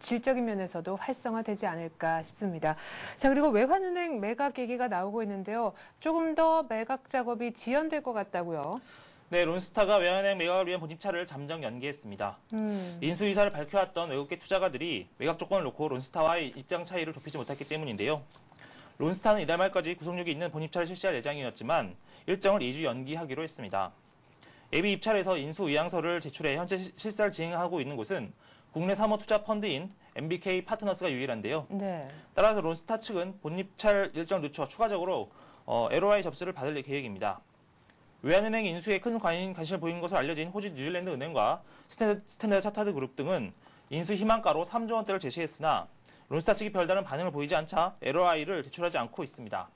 질적인 면에서도 활성화되지 않을까 싶습니다. 자, 그리고 외환은행 매각 얘기가 나오고 있는데요. 조금 더 매각 작업이 지연될 것 같다고요. 네, 론스타가 외환은행 매각을 위한 본입차를 잠정 연기했습니다. 인수 의사를 밝혀왔던 외국계 투자가들이 매각 조건을 놓고 론스타와의 입장 차이를 좁히지 못했기 때문인데요. 론스타는 이달 말까지 구속력이 있는 본입차를 실시할 예정이었지만 일정을 2주 연기하기로 했습니다. 예비 입찰에서 인수 의향서를 제출해 현재 실사를 진행하고 있는 곳은 국내 사모투자 펀드인 MBK 파트너스가 유일한데요. 네. 따라서 론스타 측은 본입찰 일정을 늦춰 추가적으로 LOI 접수를 받을 계획입니다. 외환은행 인수에 큰 관심을 보인 것으로 알려진 호주 뉴질랜드 은행과 스탠다드 차타드 그룹 등은 인수 희망가로 3조 원대를 제시했으나 론스타 측이 별다른 반응을 보이지 않자 LOI를 제출하지 않고 있습니다.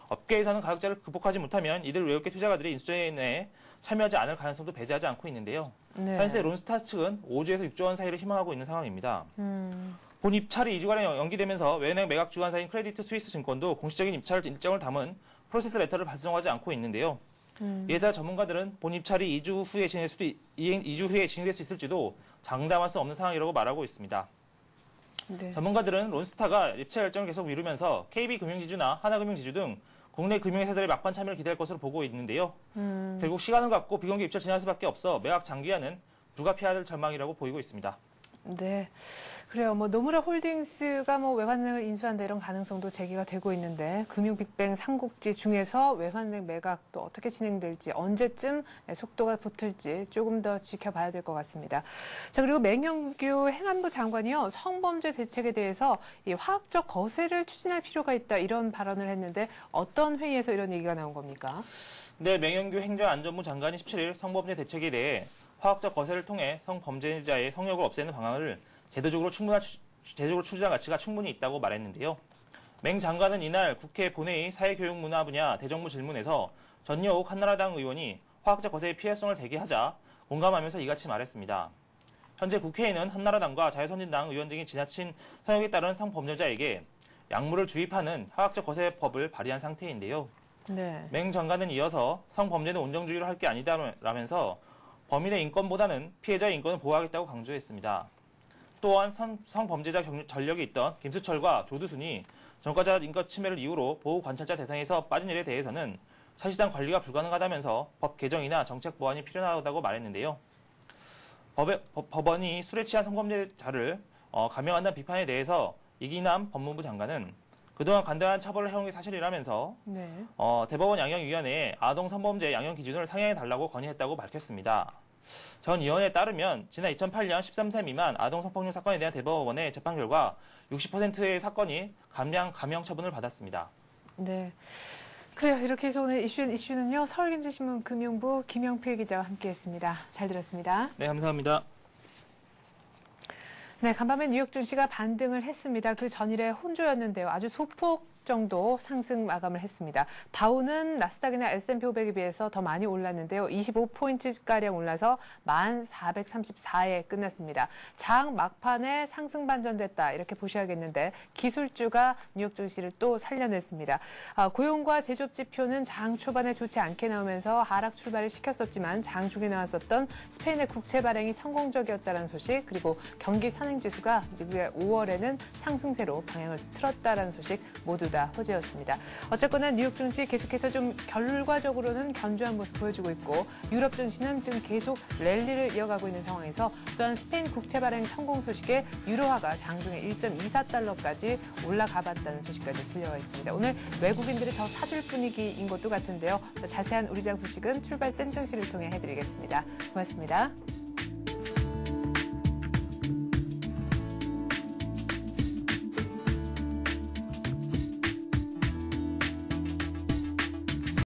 업계에서는 가격차를 극복하지 못하면 이들 외국계 투자가들이 인수에 참여하지 않을 가능성도 배제하지 않고 있는데요. 네. 현재 론스타 측은 5조에서 6조 원 사이를 희망하고 있는 상황입니다. 본 입찰이 2주가량 연기되면서 외환은행 매각 주관사인 크레디트 스위스 증권도 공식적인 입찰 일정을 담은 프로세스 레터를 발송하지 않고 있는데요. 이에 따라 전문가들은 본 입찰이 2주 후에 진행될 수 있을지도 장담할 수 없는 상황이라고 말하고 있습니다. 네. 전문가들은 론스타가 입찰 일정을 계속 미루면서 KB금융지주나 하나금융지주 등 국내 금융회사들의 막판 참여를 기대할 것으로 보고 있는데요. 결국 시간을 갖고 비공개 입찰 진행할 수밖에 없어 매각 장기화는 불가피할 전망이라고 보이고 있습니다. 네. 그래요. 뭐 노무라 홀딩스가 뭐 외환은행을 인수한다 이런 가능성도 제기가 되고 있는데 금융 빅뱅 삼국지 중에서 외환은행 매각도 어떻게 진행될지 언제쯤 속도가 붙을지 조금 더 지켜봐야 될 것 같습니다. 자, 그리고 맹영규 행안부 장관이요. 성범죄 대책에 대해서 이 화학적 거세를 추진할 필요가 있다 이런 발언을 했는데 어떤 회의에서 이런 얘기가 나온 겁니까? 네, 맹영규 행정안전부 장관이 17일 성범죄 대책에 대해 화학적 거세를 통해 성범죄자의 성욕을 없애는 방안을 제도적으로 추진할 가치가 충분히 있다고 말했는데요. 맹 장관은 이날 국회 본회의 사회교육문화 분야 대정부 질문에서 전여옥 한나라당 의원이 화학적 거세의 피해성을 제기하자 공감하면서 이같이 말했습니다. 현재 국회에는 한나라당과 자유선진당 의원 등이 지나친 성욕에 따른 성범죄자에게 약물을 주입하는 화학적 거세법을 발의한 상태인데요. 네. 맹 장관은 이어서 성범죄는 온정주의로 할 게 아니다라면서 범인의 인권보다는 피해자의 인권을 보호하겠다고 강조했습니다. 또한 성범죄자 전력이 있던 김수철과 조두순이 전과자 인권 침해를 이유로 보호관찰자 대상에서 빠진 일에 대해서는 사실상 관리가 불가능하다면서 법 개정이나 정책 보완이 필요하다고 말했는데요. 법원이 술에 취한 성범죄자를 감형한다는 비판에 대해서 이기남 법무부 장관은 그동안 간단한 처벌을 해온 게 사실이라면서 네. 대법원 양형위원회에 아동 성범죄 양형 기준을 상향해달라고 건의했다고 밝혔습니다. 전 위원회에 따르면 지난 2008년 13세 미만 아동 성폭력 사건에 대한 대법원의 재판 결과 60%의 사건이 감형 처분을 받았습니다. 네. 그래요. 이렇게 해서 오늘 이슈는요. 서울경제신문 금융부 김영필 기자와 함께했습니다. 잘 들었습니다. 네, 감사합니다. 네, 간밤에 뉴욕 증시가 반등을 했습니다. 그 전일에 혼조였는데요. 아주 소폭 정도 상승 마감을 했습니다. 다우는 나스닥이나 S&P 500에 비해서 더 많이 올랐는데요. 25포인트가량 올라서 1434에 끝났습니다. 장 막판에 상승 반전됐다 이렇게 보셔야겠는데 기술주가 뉴욕 증시를 또 살려냈습니다. 고용과 제조업 지표는 장 초반에 좋지 않게 나오면서 하락 출발을 시켰었지만 장 중에 나왔었던 스페인의 국채 발행이 성공적이었다는 소식 그리고 경기 선행지수가 미국의 5월에는 상승세로 방향을 틀었다는 소식 모두 다 호재였습니다. 어쨌거나 뉴욕 증시 계속해서 좀 결과적으로는 견조한 모습 보여주고 있고 유럽 증시는 지금 계속 랠리를 이어가고 있는 상황에서 또한 스페인 국채 발행 성공 소식에 유로화가 장중에 1.24달러까지 올라가 봤다는 소식까지 들려와 있습니다. 오늘 외국인들이 더 사줄 분위기인 것도 같은데요. 더 자세한 우리장 소식은 출발 센정시를 통해 해드리겠습니다. 고맙습니다.